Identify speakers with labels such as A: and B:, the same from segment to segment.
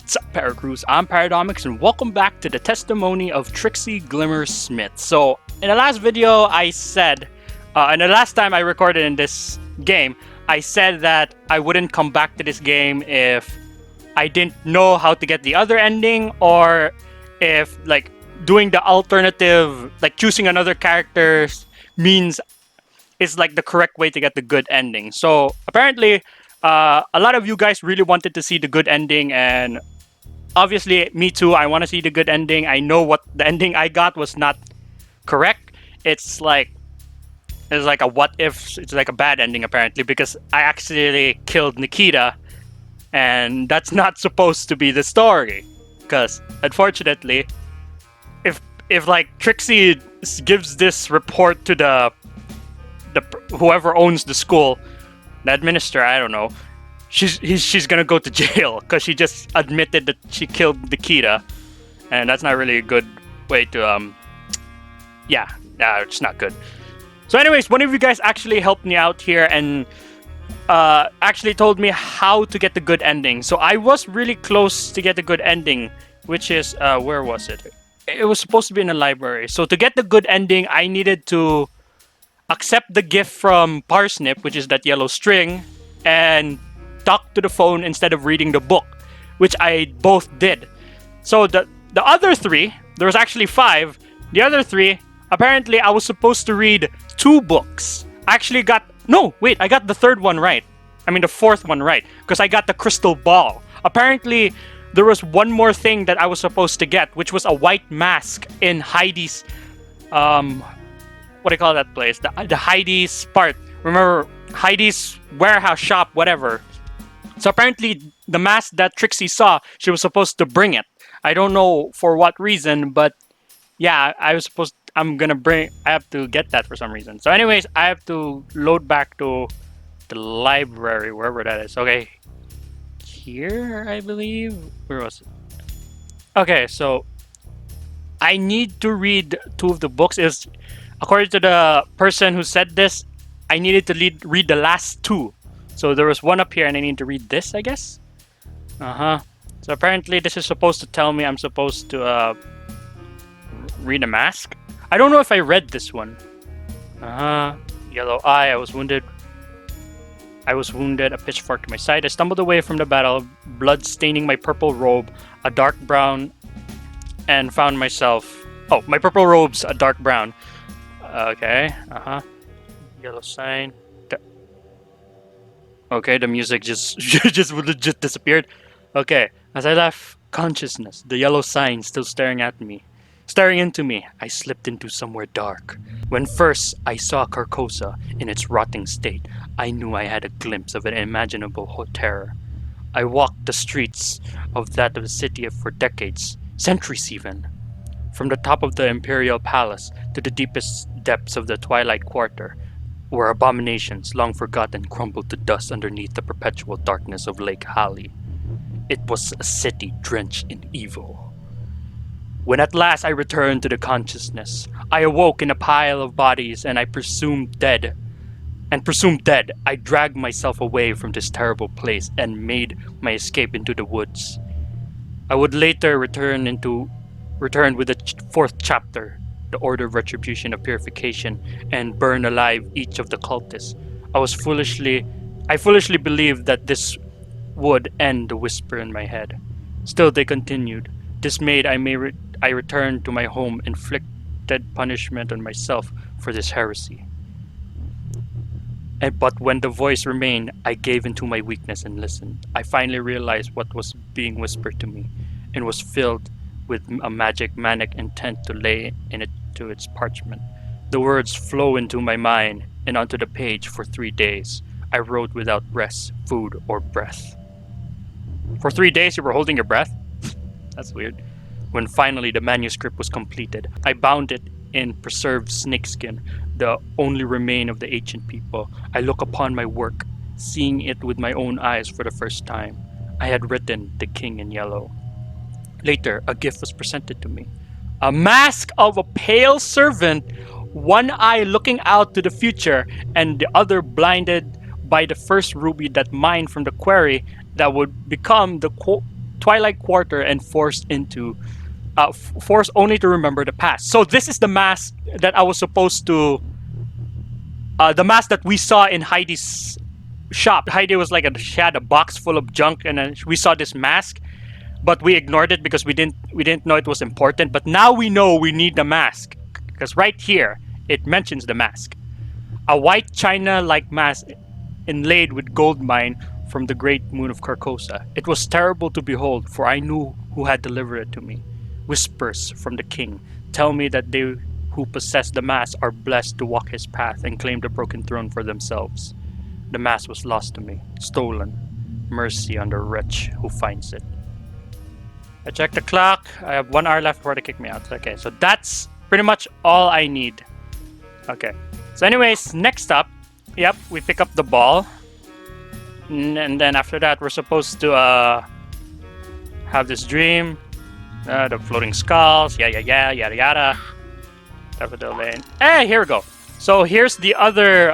A: What's up, Paracrews? I'm Paradomics, and welcome back to the testimony of Trixie Glimmer Smith. So, in the last video, I said, and the last time I recorded in this game, I said that I wouldn't come back to this game if I didn't know how to get the other ending, or if, like, doing the alternative, like choosing another character means is like the correct way to get the good ending. So, apparently, a lot of you guys really wanted to see the good ending, and obviously, me too. I want to see the good ending. I know what the ending I got was not correct. It's like a what if. It's like a bad ending apparently, because I actually killed Nikita, and that's not supposed to be the story. Because unfortunately, if like Trixie gives this report to the whoever owns the school, the administrator, I don't know, she's gonna go to jail because she just admitted that she killed Nikita, and that's not really a good way to it's not good. So anyways, one of you guys actually helped me out here and actually told me how to get the good ending. So I was really close to get the good ending, which is where was it? It was supposed to be in a library. So to get the good ending, I needed to accept the gift from Parsnip, which is that yellow string, and talk to the phone instead of reading the book, which I both did. So the other three, there was actually 5. The other 3, apparently I was supposed to read 2 books. I got the third one right. I mean the fourth one right, because I got the crystal ball. Apparently there was one more thing that I was supposed to get, which was a white mask in Heidi's what do you call that place? The Heidi's part. Remember Heidi's warehouse shop, whatever. So apparently the mask that Trixie saw, she was supposed to bring it. I don't know for what reason, but yeah, I have to get that for some reason. So anyways, I have to load back to the library, wherever that is. Okay, here I believe. Where was it? Okay, so I need to read 2 of the books. According to the person who said this, I needed to read the last 2. So there was one up here and I need to read this, I guess? So apparently this is supposed to tell me I'm supposed to read a mask. I don't know if I read this one. Yellow eye, I was wounded, a pitchfork to my side. I stumbled away from the battle, blood staining my purple robe, a dark brown, and found myself... Oh, my purple robe's a dark brown. Okay, Yellow sign. Okay, the music just disappeared. Okay, as I left consciousness, the yellow sign still staring into me, I slipped into somewhere dark. When first I saw Carcosa in its rotting state, I knew I had a glimpse of an unimaginable terror. I walked the streets of the city for decades, centuries even. From the top of the Imperial Palace to the deepest depths of the Twilight Quarter, where abominations long forgotten crumbled to dust underneath the perpetual darkness of Lake Hali. It was a city drenched in evil. When at last I returned to the consciousness, I awoke in a pile of bodies and presumed dead, I dragged myself away from this terrible place and made my escape into the woods. I would later return with the 4th chapter, the Order of Retribution of Purification, and burn alive each of the cultists. I foolishly believed that this would end the whisper in my head. Still they continued. Dismayed, I returned to my home, inflicted punishment on myself for this heresy. But when the voice remained, I gave into my weakness and listened. I finally realized what was being whispered to me, and was filled with a manic intent to lay into its parchment. The words flow into my mind and onto the page. For 3 days, I wrote without rest, food, or breath. For 3 days you were holding your breath? That's weird. When finally the manuscript was completed, I bound it in preserved snakeskin, the only remain of the ancient people. I look upon my work, seeing it with my own eyes for the first time. I had written the king in yellow. Later, a gift was presented to me. A mask of a pale servant, one eye looking out to the future, and the other blinded by the first ruby that mined from the quarry that would become the Twilight Quarter and forced only to remember the past. So this is the mask that I was supposed to. The mask that we saw in Heidi's shop. Heidi was like she had a box full of junk, and then we saw this mask, but we ignored it because we didn't know it was important. But now we know we need the mask because right here it mentions the mask, a white china-like mask inlaid with gold mine from the great moon of Carcosa. It was terrible to behold, for I knew who had delivered it to me. Whispers from the king tell me that they who possess the mask are blessed to walk his path and claim the broken throne for themselves. The mask was lost to me, stolen. Mercy on the wretch who finds it. I checked the clock. I have 1 hour left before they kick me out. Okay, so that's pretty much all I need. Okay. So anyways, next up, yep, we pick up the ball. And then after that, we're supposed to have this dream. The floating skulls, yada yada. Daffodil Lane. Hey, here we go. So here's the other.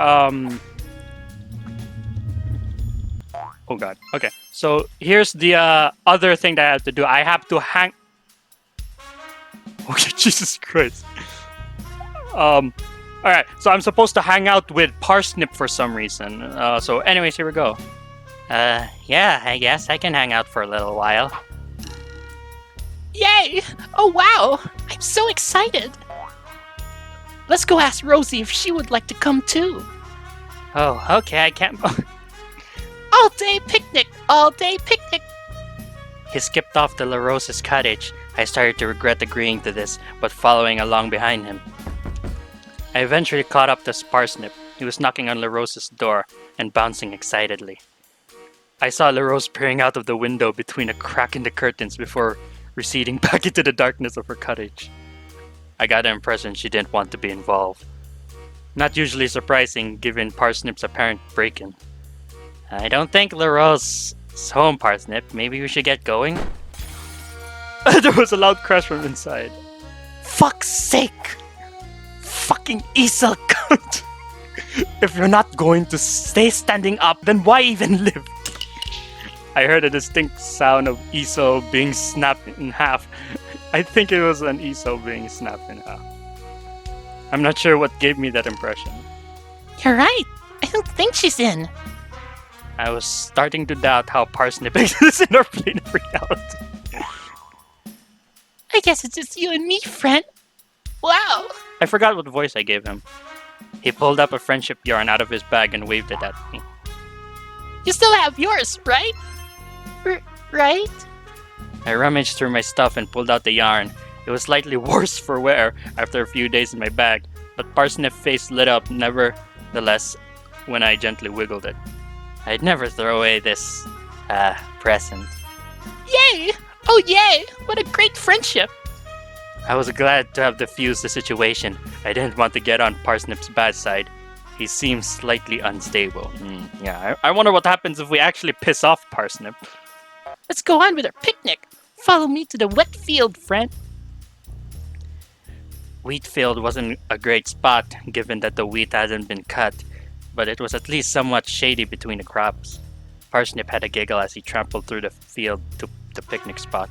A: Oh god. Okay. So here's the other thing that I have to do. I have to hang. Okay, Jesus Christ. Alright, so I'm supposed to hang out with Parsnip for some reason. So anyways, here we go. Yeah, I guess I can hang out for a little while.
B: Yay! Oh wow! I'm so excited! Let's go ask Rosie if she would like to come too.
A: Oh, okay, I can't...
B: All day picnic! All day picnic!
A: He skipped off to LaRose's cottage. I started to regret agreeing to this, but following along behind him. I eventually caught up to Parsnip. He was knocking on LaRose's door and bouncing excitedly. I saw LaRose peering out of the window between a crack in the curtains before receding back into the darkness of her cottage. I got the impression she didn't want to be involved. Not usually surprising given Parsnip's apparent break-in. I don't think LaRose is home, Parsnip. Maybe we should get going? There was a loud crash from inside.
B: Fuck's sake! Fucking Isel cunt!
A: If you're not going to stay standing up, then why even live? I heard a distinct sound of Iso being snapped in half. I think it was an Iso being snapped in half. I'm not sure what gave me that impression.
B: You're right. I don't think she's in.
A: I was starting to doubt how Parsnip exists in our plane of reality.
B: I guess it's just you and me, friend. Wow.
A: I forgot what voice I gave him. He pulled up a friendship yarn out of his bag and waved it at me.
B: You still have yours, right? Right?
A: I rummaged through my stuff and pulled out the yarn. It was slightly worse for wear after a few days in my bag, but Parsnip's face lit up nevertheless when I gently wiggled it. I'd never throw away this, present.
B: Yay! Oh yay! What a great friendship!
A: I was glad to have diffused the situation. I didn't want to get on Parsnip's bad side. He seems slightly unstable. Yeah, I wonder what happens if we actually piss off Parsnip.
B: Let's go on with our picnic. Follow me to the wet field, friend.
A: Wheat field wasn't a great spot, given that the wheat hadn't been cut, but it was at least somewhat shady between the crops. Parsnip had a giggle as he trampled through the field to the picnic spot.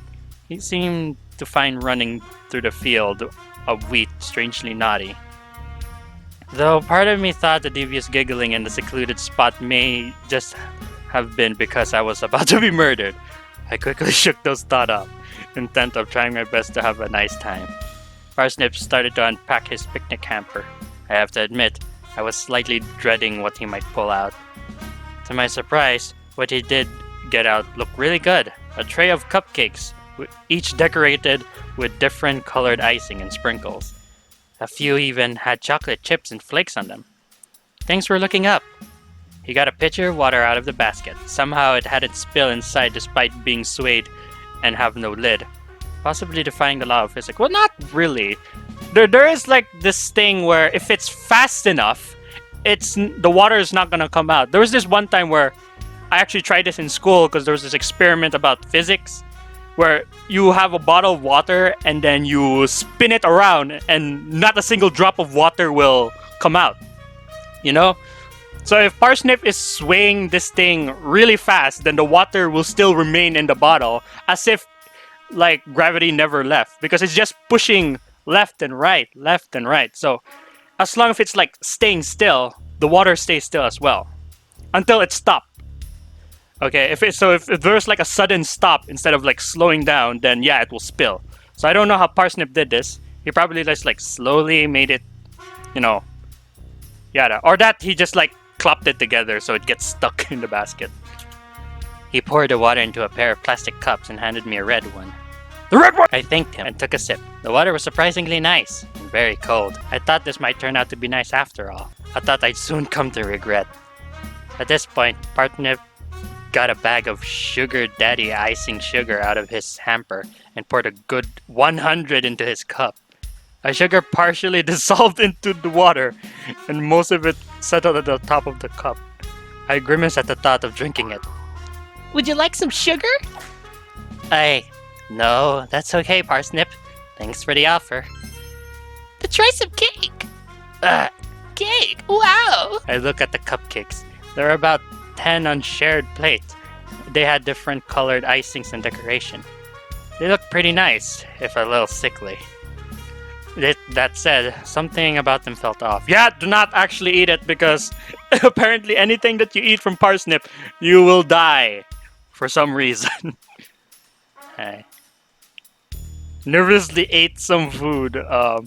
A: He seemed to find running through the field of wheat strangely naughty. Though part of me thought the devious giggling in the secluded spot may just have been because I was about to be murdered. I quickly shook those thoughts off, intent of trying my best to have a nice time. Parsnip started to unpack his picnic hamper. I have to admit, I was slightly dreading what he might pull out. To my surprise, what he did get out looked really good. A tray of cupcakes, each decorated with different colored icing and sprinkles. A few even had chocolate chips and flakes on them. Things were looking up. He got a pitcher of water out of the basket. Somehow it hadn't spilled inside despite being swayed and have no lid. Possibly defying the law of physics. Well, not really. There is like this thing where if it's fast enough, the water is not gonna come out. There was this one time where I actually tried this in school because there was this experiment about physics where you have a bottle of water and then you spin it around and not a single drop of water will come out. You know? So if Parsnip is swaying this thing really fast, then the water will still remain in the bottle as if like gravity never left because it's just pushing left and right, left and right. So as long as it's like staying still, the water stays still as well until it stops. Okay, if there's like a sudden stop instead of like slowing down, then yeah, it will spill. So I don't know how Parsnip did this. He probably just like slowly made it, you know, yada. Or that he just like clapped it together so it gets stuck in the basket. He poured the water into a pair of plastic cups and handed me a red one. The red one! I thanked him and took a sip. The water was surprisingly nice and very cold. I thought this might turn out to be nice after all. I thought I'd soon come to regret. At this point, Parsnip got a bag of sugar daddy icing sugar out of his hamper and poured a good 100 into his cup. The sugar partially dissolved into the water, and most of it settled at the top of the cup. I grimaced at the thought of drinking it.
B: Would you like some sugar?
A: No, that's okay, Parsnip. Thanks for the offer.
B: To try some cake. Cake? Wow!
A: I look at the cupcakes. There were about 10 on shared plates. They had different colored icings and decoration. They looked pretty nice, if a little sickly. That said, something about them felt off. Yeah, do not actually eat it because apparently anything that you eat from Parsnip, you will die for some reason. I nervously ate some food. I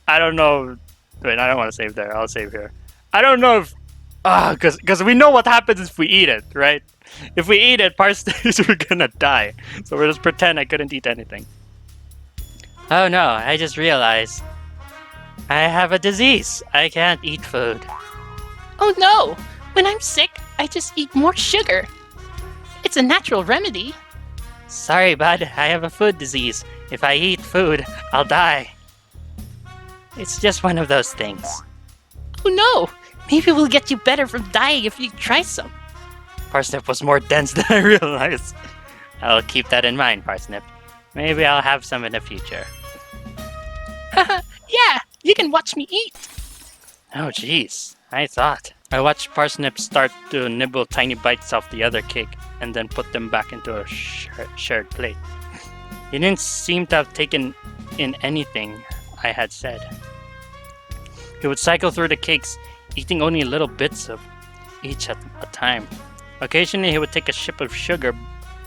A: don't know. Wait, I don't want to save there. I'll save here. I don't know if because we know what happens if we eat it, right? If we eat it, Parsnips we're gonna die. So we'll just pretend I couldn't eat anything. Oh no, I just realized I have a disease. I can't eat food.
B: Oh no! When I'm sick, I just eat more sugar. It's a natural remedy.
A: Sorry, bud. I have a food disease. If I eat food, I'll die. It's just one of those things.
B: Oh no! Maybe we'll get you better from dying if you try some.
A: Parsnip was more dense than I realized. I'll keep that in mind, Parsnip. Maybe I'll have some in the future.
B: Haha, yeah! You can watch me eat!
A: Oh jeez, I thought. I watched Parsnip start to nibble tiny bites off the other cake and then put them back into a shared plate. He didn't seem to have taken in anything I had said. He would cycle through the cakes, eating only little bits of each at a time. Occasionally, he would take a sip of sugar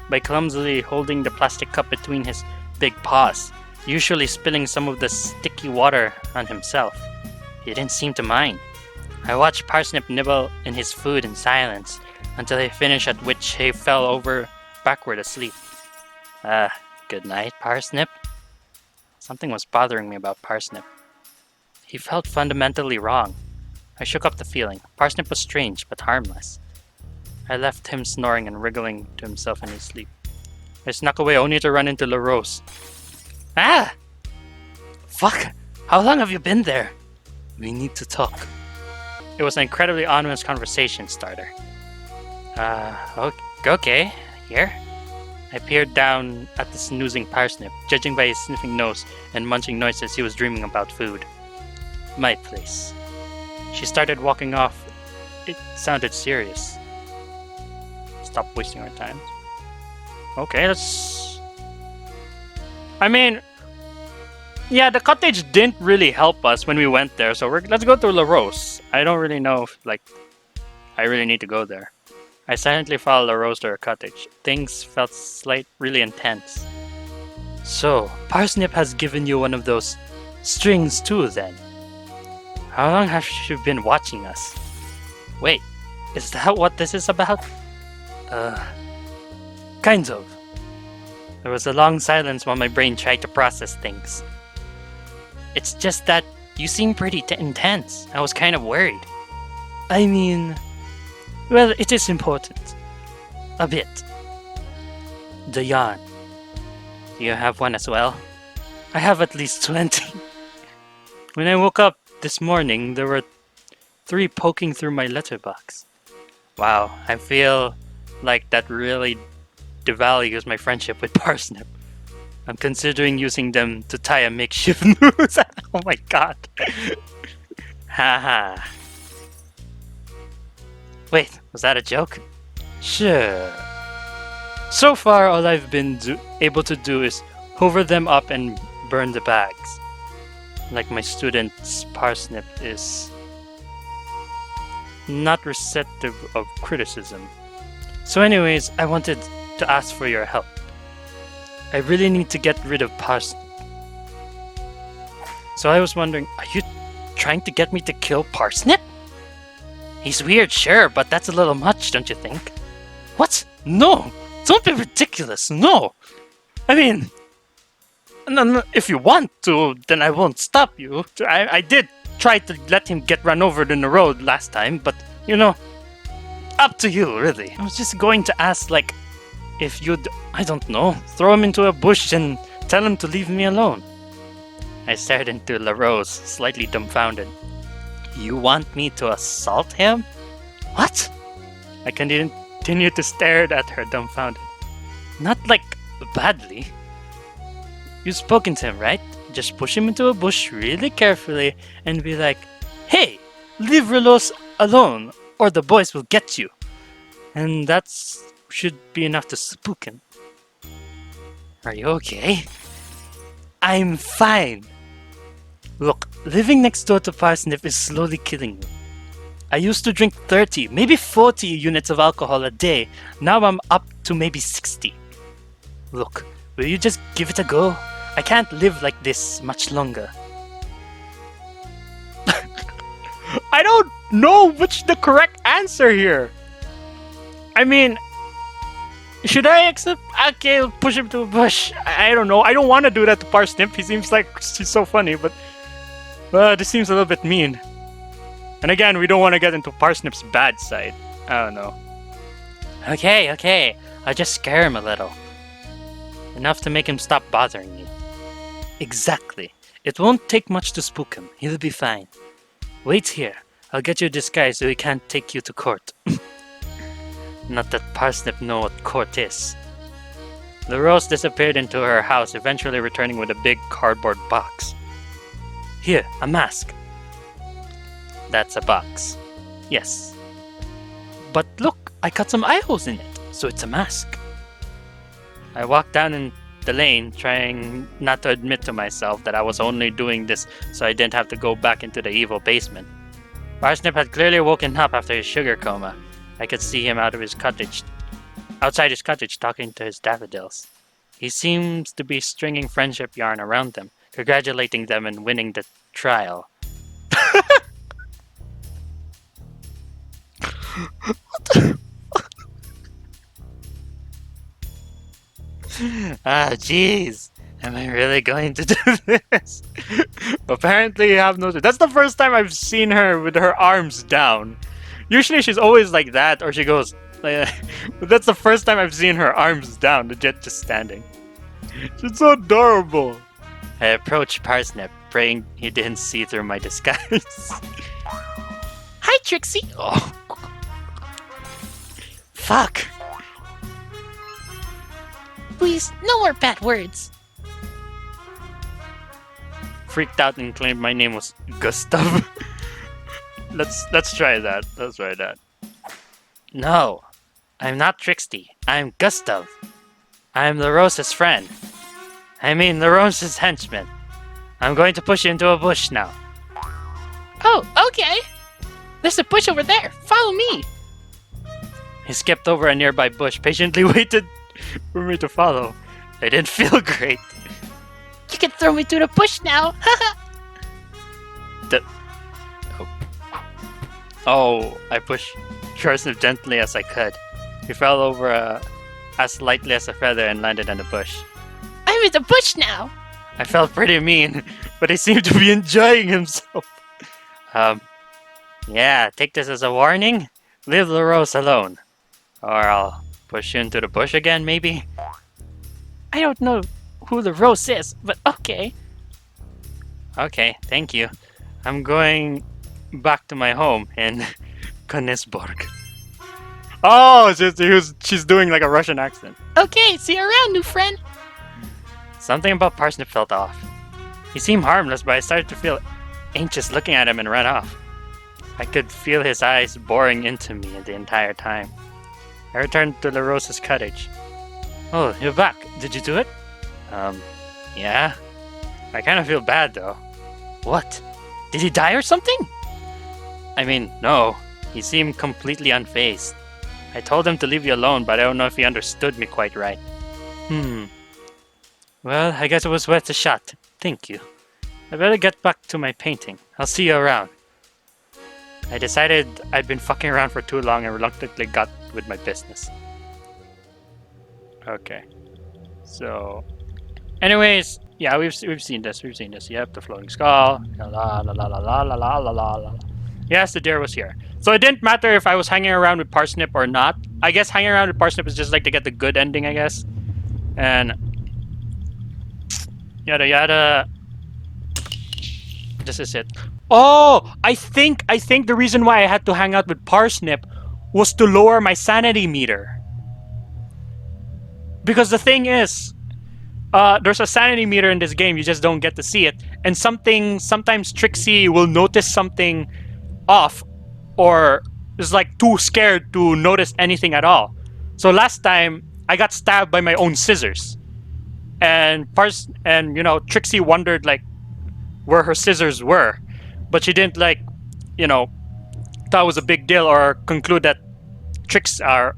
A: by clumsily holding the plastic cup between his big paws, usually spilling some of the sticky water on himself. He didn't seem to mind. I watched Parsnip nibble in his food in silence until he finished, at which he fell over backward asleep. Good night, Parsnip. Something was bothering me about Parsnip. He felt fundamentally wrong. I shook up the feeling. Parsnip was strange, but harmless. I left him snoring and wriggling to himself in his sleep. I snuck away only to run into LaRose. Ah! Fuck! How long have you been there? We need to talk. It was an incredibly ominous conversation starter. Okay, here? I peered down at the snoozing Parsnip, judging by his sniffing nose and munching noises he was dreaming about food. My place. She started walking off. It sounded serious. Stop wasting our time. Okay, let's... I mean... Yeah, the cottage didn't really help us when we went there, so let's go to LaRose. I don't really know if, I really need to go there. I silently followed LaRose to her cottage. Things felt really intense. So, Parsnip has given you one of those strings too, then? How long have you been watching us? Wait, is that what this is about? Kind of. There was a long silence while my brain tried to process things. It's just that you seem pretty intense. I was kind of worried. I mean... Well, it is important. A bit. The yarn. Do you have one as well? I have at least 20. When I woke up this morning, there were 3 poking through my letterbox. Wow, I feel like that really devalues my friendship with Parsnip. I'm considering using them to tie a makeshift noose. Oh my god. Haha. Wait, was that a joke? Sure. So far, all I've been able to do is hover them up and burn the bags. Like my student's Parsnip is not receptive of criticism. So anyways, I wanted to ask for your help. I really need to get rid of Parsnip. So I was wondering, are you trying to get me to kill Parsnip? He's weird, sure, but that's a little much, don't you think? What? No! Don't be ridiculous, no! I mean, if you want to, then I won't stop you. I did try to let him get run over in the road last time, but, you know, up to you, really. I was just going to ask, like, if you'd, I don't know, throw him into a bush and tell him to leave me alone. I stared into LaRose, slightly dumbfounded. You want me to assault him? What? I continued to stare at her, dumbfounded. Not like badly. You've spoken to him, right? Just push him into a bush really carefully and be like, hey, leave LaRose alone or the boys will get you. And that should be enough to spook him. Are you okay? I'm fine. Look, living next door to Parsnip is slowly killing me. I used to drink 30, maybe 40 units of alcohol a day. Now I'm up to maybe 60. Look, will you just give it a go? I can't live like this much longer. I don't know which the correct answer here. I mean, should I accept? Okay, I'll push him to a bush. I don't know. I don't want to do that to Parsnip. He seems like he's so funny, but this seems a little bit mean. And again, we don't want to get into Parsnip's bad side. I don't know. Okay. I'll just scare him a little. Enough to make him stop bothering me. Exactly. It won't take much to spook him. He'll be fine. Wait here. I'll get you a disguise so he can't take you to court. Not that Parsnip know what court is. LaRose disappeared into her house, eventually returning with a big cardboard box. Here, a mask. That's a box. Yes. But look, I cut some eye holes in it, so it's a mask. I walked down in the lane, trying not to admit to myself that I was only doing this so I didn't have to go back into the evil basement. Parsnip had clearly woken up after his sugar coma. I could see him outside his cottage talking to his daffodils. He seems to be stringing friendship yarn around them, congratulating them in winning the trial. What the jeez. Am I really going to do this? Apparently you have no... That's the first time I've seen her with her arms down. Usually she's always like that, or she goes... but that's the first time I've seen her arms down, legit just standing. She's so adorable. I approached Parsnip, praying he didn't see through my disguise.
B: Hi, Trixie.
A: Oh. Fuck.
B: Please, no more bad words.
A: Freaked out and claimed my name was Gustav. Let's try that. Let's try that. No, I'm not Trixie. I'm Gustav. I'm LaRose's friend. I mean LaRose's henchman. I'm going to push you into a bush now.
B: Oh, okay. There's a bush over there. Follow me.
A: He skipped over a nearby bush, patiently waited for me to follow. I didn't feel great.
B: You can throw me through the bush now.
A: Oh, I pushed Parsnip gently as I could. He fell over as lightly as a feather and landed on the bush.
B: I'm in the bush now.
A: I felt pretty mean, but he seemed to be enjoying himself. Yeah, take this as a warning. Leave LaRose alone. Or I'll push you into the bush again, maybe?
B: I don't know who LaRose is, but okay.
A: Okay, thank you. I'm going back to my home in Königsborg. Oh, she's doing like a Russian accent.
B: Okay, see you around, new friend.
A: Something about Parsnip felt off. He seemed harmless, but I started to feel anxious looking at him and ran off. I could feel his eyes boring into me the entire time. I returned to LaRose's cottage. Oh, you're back. Did you do it? Yeah. I kind of feel bad though. What? Did he die or something? I mean, no. He seemed completely unfazed. I told him to leave you alone, but I don't know if he understood me quite right. Well, I guess it was worth a shot. Thank you. I better get back to my painting. I'll see you around. I decided I'd been fucking around for too long and reluctantly got with my business. Okay. So, anyways, yeah, we've seen this. We've seen this. Yep, the floating skull. La la la la la la la la la la. Yes, the deer was here. So it didn't matter if I was hanging around with Parsnip or not. I guess hanging around with Parsnip is just like to get the good ending, I guess. And yada yada. This is it. Oh, I think the reason why I had to hang out with Parsnip was to lower my sanity meter. Because the thing is, there's a sanity meter in this game, you just don't get to see it. And sometimes Trixie will notice something off or is like too scared to notice anything at all. So last time, I got stabbed by my own scissors. And Trixie wondered like where her scissors were. But she didn't like, thought it was a big deal or conclude that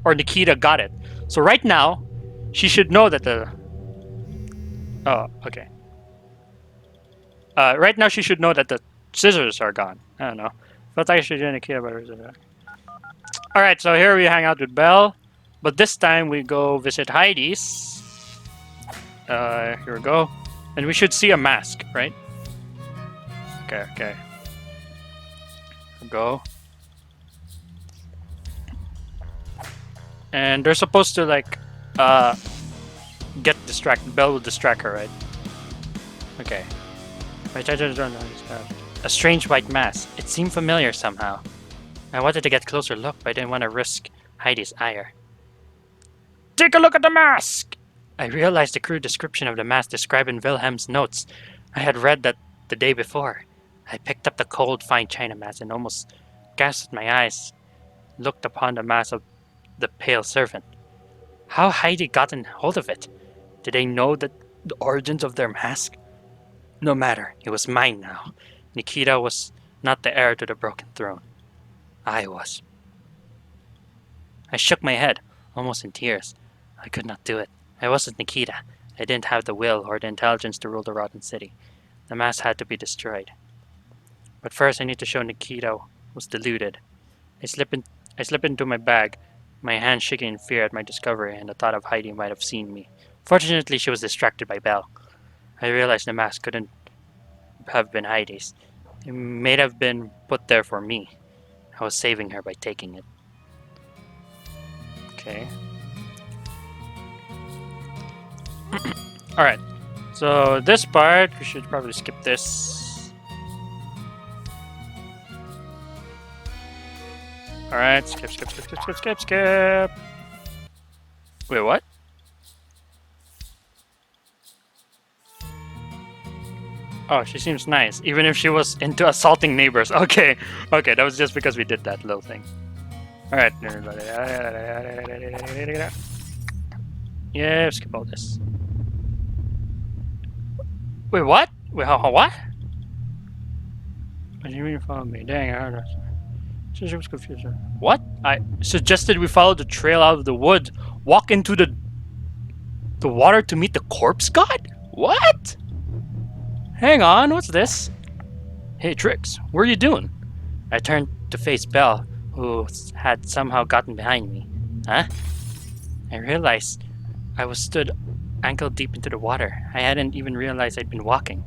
A: or Nikita got it. So right now, she should know that okay. Right now she should know that the scissors are gone. I don't know. But I should Nikita about her. Alright, so here we hang out with Belle. But this time we go visit Heidi's. Here we go. And we should see a mask, right? Okay. Here we go. And they're supposed to like get distracted. Belle will distract her, right? Okay. A strange white mask. It seemed familiar somehow. I wanted to get a closer look, but I didn't want to risk Heidi's ire. Take a look at the mask! I realized the crude description of the mask described in Wilhelm's notes. I had read that the day before. I picked up the cold, fine china mask and almost gasped at my eyes. Looked upon the mask of the pale servant. How Heidi gotten hold of it? Did they know the origins of their mask? No matter, it was mine now. Nikita was not the heir to the broken throne. I was. I shook my head, almost in tears. I could not do it. I wasn't Nikita. I didn't have the will or the intelligence to rule the rotten city. The mask had to be destroyed. But first I need to show Nikita was deluded. I slip into my bag, my hand shaking in fear at my discovery and the thought of Heidi might have seen me. Fortunately, she was distracted by Belle. I realized the mask couldn't have been Heidi's. It may have been put there for me. I was saving her by taking it. Okay. Alright. So this part, we should probably skip this. Alright, skip. Wait, what? Oh, she seems nice, even if she was into assaulting neighbors. Okay, that was just because we did that little thing. Alright. Yeah, skip all this. Wait, what? Wait, what? What do you mean you followed me? Dang, I heard her. She was confused. What? I suggested we follow the trail out of the woods, walk into the water to meet the corpse god? What? Hang on, what's this? Hey, Trix, what are you doing? I turned to face Belle, who had somehow gotten behind me. Huh? I realized I was stood ankle deep into the water. I hadn't even realized I'd been walking.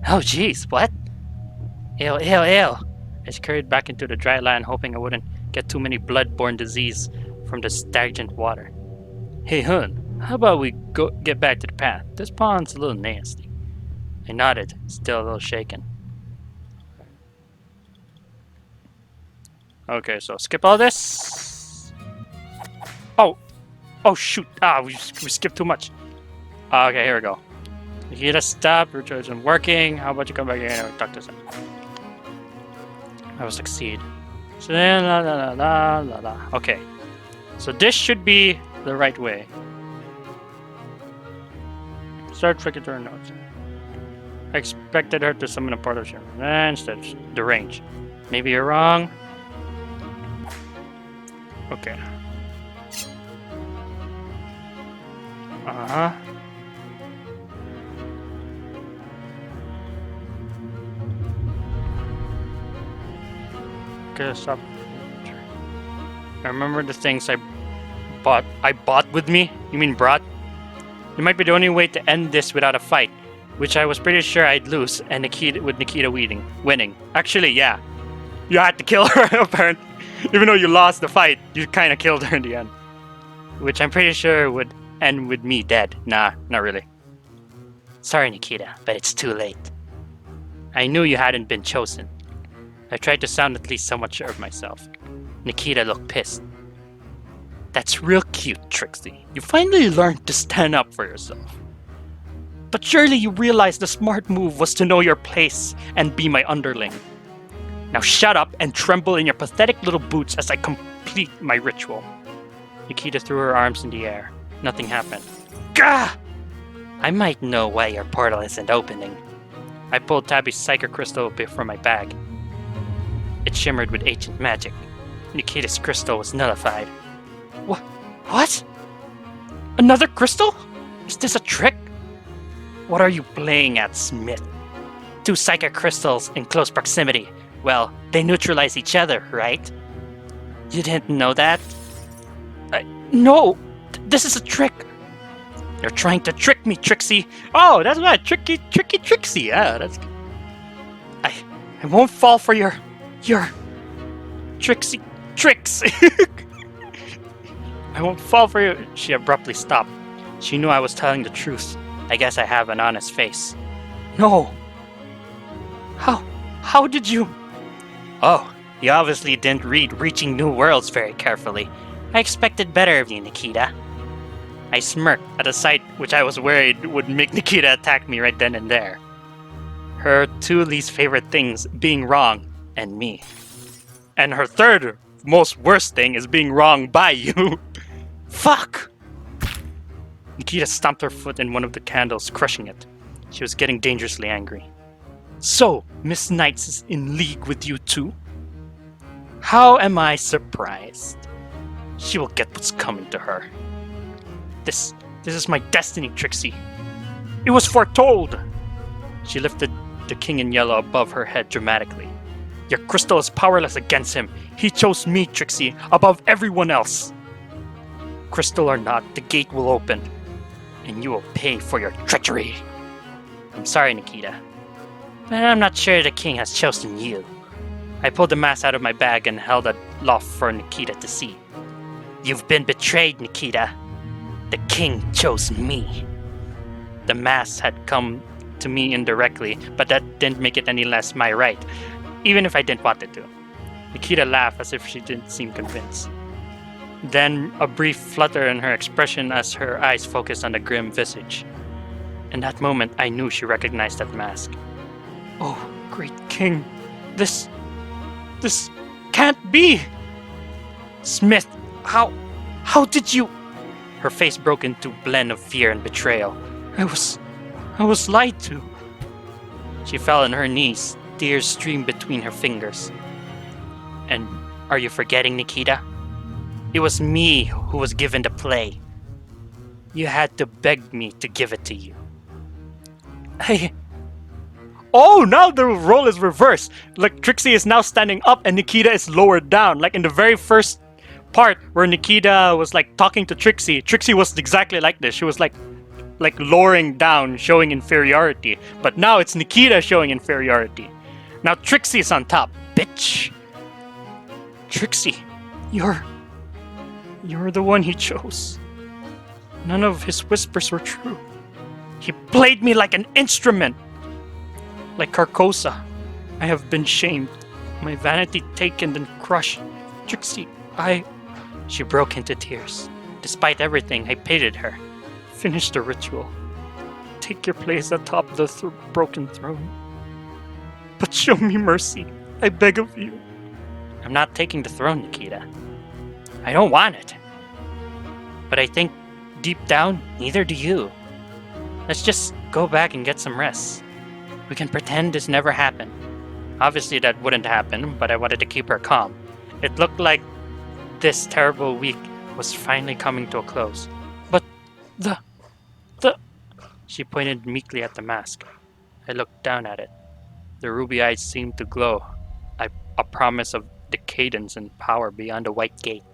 A: Oh, jeez, what? Ew. I scurried back into the dry land, hoping I wouldn't get too many blood-borne disease from the stagnant water. Hey, hun, how about we get back to the path? This pond's a little nasty. I nodded, still a little shaken. Okay, so skip all this. Oh shoot! We skipped too much. Okay, here we go. Nikita, stop. Your choice isn't working. How about you come back here and talk to us? I will succeed. So then, la la la la la la. Okay. So this should be the right way. Start flicking through her notes. I expected her to summon a part of Sherman. Instead, the range. Maybe you're wrong. Okay. Uh-huh. Okay, stop. I remember the things I bought. I bought with me? You mean brought? It might be the only way to end this without a fight, which I was pretty sure I'd lose, and Nikita winning. Actually, yeah. You had to kill her, apparently. Even though you lost the fight, you kind of killed her in the end. Which I'm pretty sure would end with me dead. Nah, not really. Sorry, Nikita, but it's too late. I knew you hadn't been chosen. I tried to sound at least somewhat sure of myself. Nikita looked pissed. That's real cute, Trixie. You finally learned to stand up for yourself. But surely you realized the smart move was to know your place and be my underling. Now shut up and tremble in your pathetic little boots as I complete my ritual. Nikita threw her arms in the air. Nothing happened. Gah! I might know why your portal isn't opening. I pulled Tabby's psychic crystal from my bag. It shimmered with ancient magic. Nikita's crystal was nullified. What? Another crystal? Is this a trick? What are you playing at, Smith? Two psychic crystals in close proximity. Well, they neutralize each other, right? You didn't know that? No! This is a trick! You're trying to trick me, Trixie! Oh, that's right! Tricky Trixie! Yeah, that's good. I won't fall for your Trixie tricks! I won't fall for you. She abruptly stopped. She knew I was telling the truth. I guess I have an honest face. No! How did you... Oh, you obviously didn't read Reaching New Worlds very carefully. I expected better of you, Nikita. I smirked at a sight which I was worried would make Nikita attack me right then and there. Her two least favorite things being wrong and me. And her third most worst thing is being wrong by you. Fuck! Nikita stomped her foot in one of the candles, crushing it. She was getting dangerously angry. So, Miss Knights is in league with you too? How am I surprised? She will get what's coming to her. This is my destiny, Trixie. It was foretold! She lifted the king in yellow above her head dramatically. Your crystal is powerless against him. He chose me, Trixie, above everyone else. Crystal or not, the gate will open, and you will pay for your treachery. I'm sorry, Nikita, but I'm not sure the king has chosen you. I pulled the mask out of my bag and held it aloft for Nikita to see. You've been betrayed, Nikita. The king chose me. The mask had come to me indirectly, but that didn't make it any less my right, even if I didn't want it to. Nikita laughed as if she didn't seem convinced. Then a brief flutter in her expression as her eyes focused on the grim visage. In that moment, I knew she recognized that mask. Oh, great king, this can't be! Smith, how did you... Her face broke into a blend of fear and betrayal. I was lied to. She fell on her knees, tears streamed between her fingers. And are you forgetting, Nikita? It was me who was given the play. You had to beg me to give it to you. Oh, now the role is reversed. Like, Trixie is now standing up and Nikita is lowered down. Like in the very first part where Nikita was like talking to Trixie was exactly like this. She was like lowering down, showing inferiority. But now it's Nikita showing inferiority. Now Trixie is on top, bitch. Trixie, you're the one he chose. None of his whispers were true. He played me like an instrument. Like Carcosa, I have been shamed, my vanity taken and crushed. Trixie, She broke into tears. Despite everything, I pitied her. Finish the ritual. Take your place atop the broken throne. But show me mercy, I beg of you. I'm not taking the throne, Nikita. I don't want it. But I think deep down, neither do you. Let's just go back and get some rest. We can pretend this never happened. Obviously, that wouldn't happen, but I wanted to keep her calm. It looked like this terrible week was finally coming to a close. But the. She pointed meekly at the mask. I looked down at it. The ruby eyes seemed to glow, a promise of decadence and power beyond the white gate.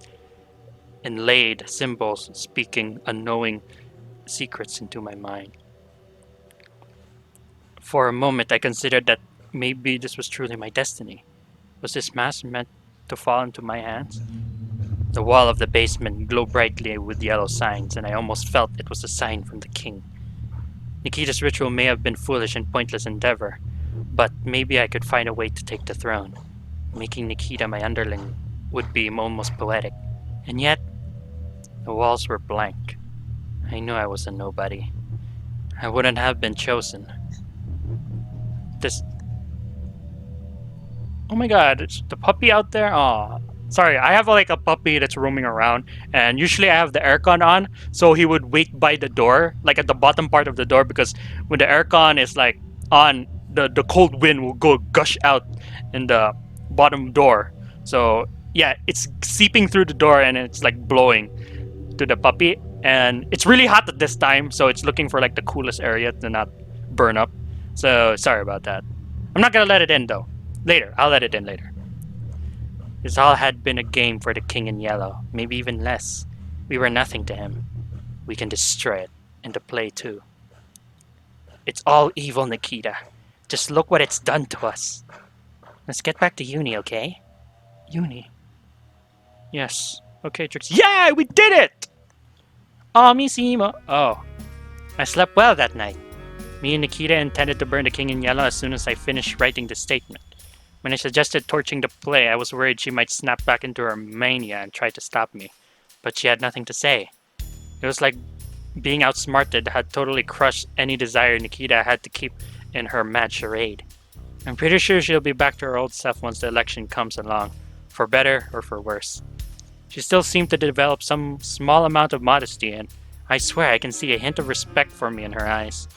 A: Inlaid symbols speaking unknowing secrets into my mind. For a moment, I considered that maybe this was truly my destiny. Was this mask meant to fall into my hands? The wall of the basement glowed brightly with yellow signs, and I almost felt it was a sign from the king. Nikita's ritual may have been foolish and pointless endeavor, but maybe I could find a way to take the throne. Making Nikita my underling would be almost poetic. And yet, the walls were blank. I knew I was a nobody. I wouldn't have been chosen. This... Oh my god, it's the puppy out there? Aw. Sorry, I have like a puppy that's roaming around, and usually I have the aircon on, so he would wait by the door, like at the bottom part of the door, because when the aircon is like on, the cold wind will go gush out in the bottom door. So yeah, it's seeping through the door and it's like blowing to the puppy, and it's really hot at this time, so it's looking for like the coolest area to not burn up. So sorry about that. I'm not gonna let it in though. Later, I'll let it in later. This all had been a game for the King in Yellow, maybe even less. We were nothing to him. We can destroy it, and the play too. It's all evil, Nikita. Just look what it's done to us. Let's get back to uni, okay? Uni? Yes. Okay, Trixie. Yeah, we did it! Misimo. Oh. I slept well that night. Me and Nikita intended to burn the King in Yellow as soon as I finished writing the statement. When I suggested torching the play, I was worried she might snap back into her mania and try to stop me. But she had nothing to say. It was like being outsmarted had totally crushed any desire Nikita had to keep in her mad charade. I'm pretty sure she'll be back to her old self once the election comes along, for better or for worse. She still seemed to develop some small amount of modesty, and I swear I can see a hint of respect for me in her eyes,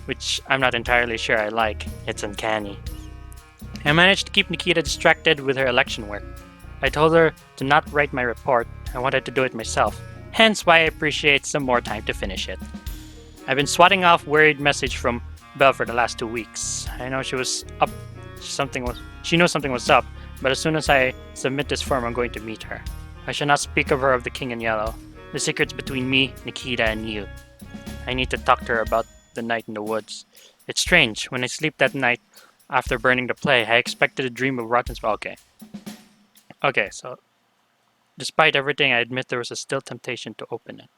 A: which I'm not entirely sure I like. It's uncanny. I managed to keep Nikita distracted with her election work. I told her to not write my report. I wanted to do it myself, hence why I appreciate some more time to finish it. I've been swatting off worried message from Belle for the last 2 weeks. I know she was up. She knows something was up, but as soon as I submit this form, I'm going to meet her. I shall not speak of her of the King in Yellow. The secret's between me, Nikita, and you. I need to talk to her about the night in the woods. It's strange. When I sleep that night, after burning the play, I expected a dream of rotten spell. Okay, so despite everything, I admit there was a still temptation to open it,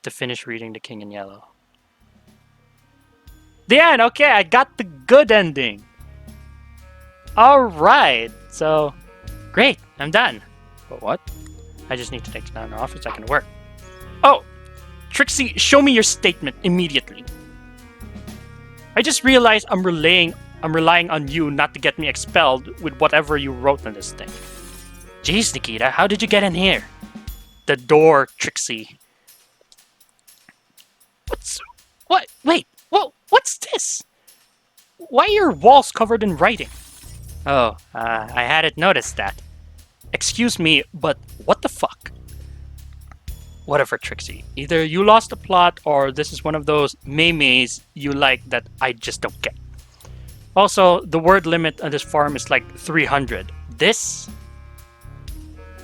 A: to finish reading The King in Yellow. The end! Okay, I got the good ending! Alright, so great, I'm done. But what? I just need to take down the office, I can work. Oh! Trixie, show me your statement immediately. I just realized I'm relying on you not to get me expelled with whatever you wrote in this thing. Jeez, Nikita, how did you get in here? The door, Trixie. What's this? Why are your walls covered in writing? Oh, I hadn't noticed that. Excuse me, but what the fuck? Whatever, Trixie. Either you lost the plot or this is one of those memes you like that I just don't get. Also, the word limit on this forum is like 300. This?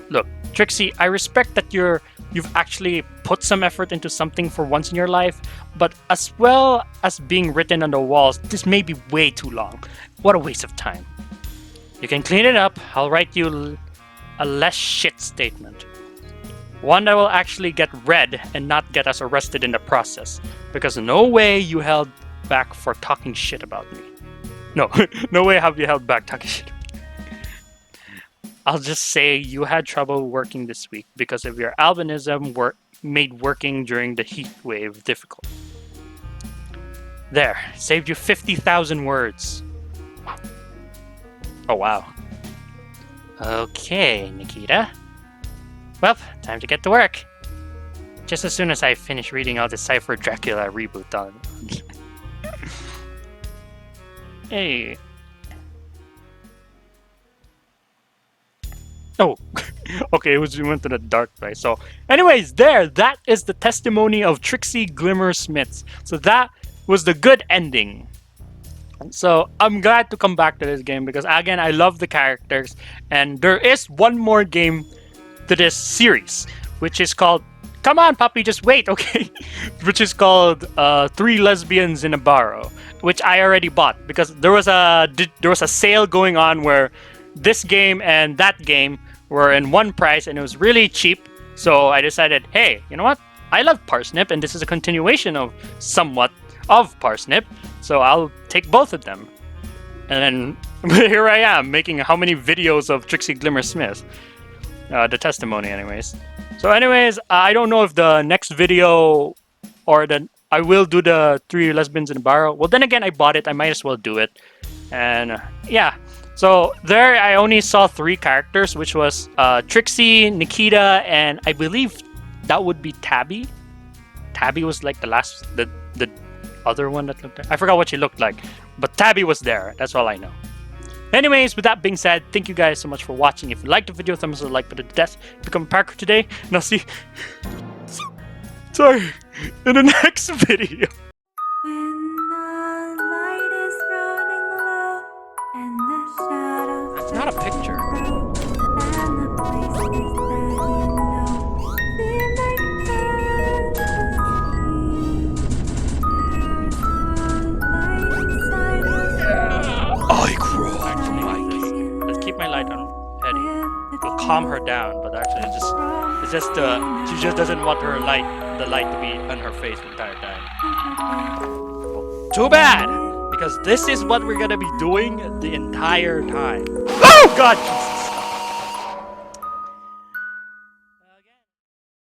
A: Look, Trixie, I respect that you've actually put some effort into something for once in your life, but as well as being written on the walls, this may be way too long. What a waste of time. You can clean it up. I'll write you a less shit statement. One that will actually get read and not get us arrested in the process, because no way you held back for talking shit about me. No, no way have you held back talking shit. I'll just say you had trouble working this week because of your albinism made working during the heat wave difficult. There, saved you 50,000 words. Oh wow. Okay, Nikita. Well, time to get to work. Just as soon as I finish reading all the Cypher Dracula reboot on. Hey. Oh, okay, we went to the dark place. So, anyways, that is the testimony of Trixie Glimmer Smiths. So that was the good ending. So I'm glad to come back to this game because again, I love the characters, and there is one more game to this series, which is called. Come on, puppy, just wait, okay? Which is called Three Lesbians in a Barrow, which I already bought because there was a sale going on where this game and that game were in one price and it was really cheap. So I decided, hey, you know what? I love Parsnip, and this is a continuation of somewhat of Parsnip, so I'll take both of them. And then here I am making how many videos of Trixie Glimmer Smith? The testimony, anyways. So, anyways, I don't know if the next video or I will do the Three Lesbians in a Barrel. Well, then again, I bought it. I might as well do it. And yeah. So there, I only saw 3 characters, which was Trixie, Nikita, and I believe that would be Tabby. Tabby was like the other one that looked like. I forgot what she looked like, but Tabby was there. That's all I know. Anyways, with that being said, thank you guys so much for watching. If you liked the video, thumbs up the like button to death. Become a Parker today, and I'll see. Sorry, in the next video. That's not a picture. I grow. Actually, let's keep my light on Heidi. It'll calm her down, but actually, it's just she just doesn't want the light to be on her face the entire time. Well, too bad, because this is what we're gonna be doing the entire time. Oh God!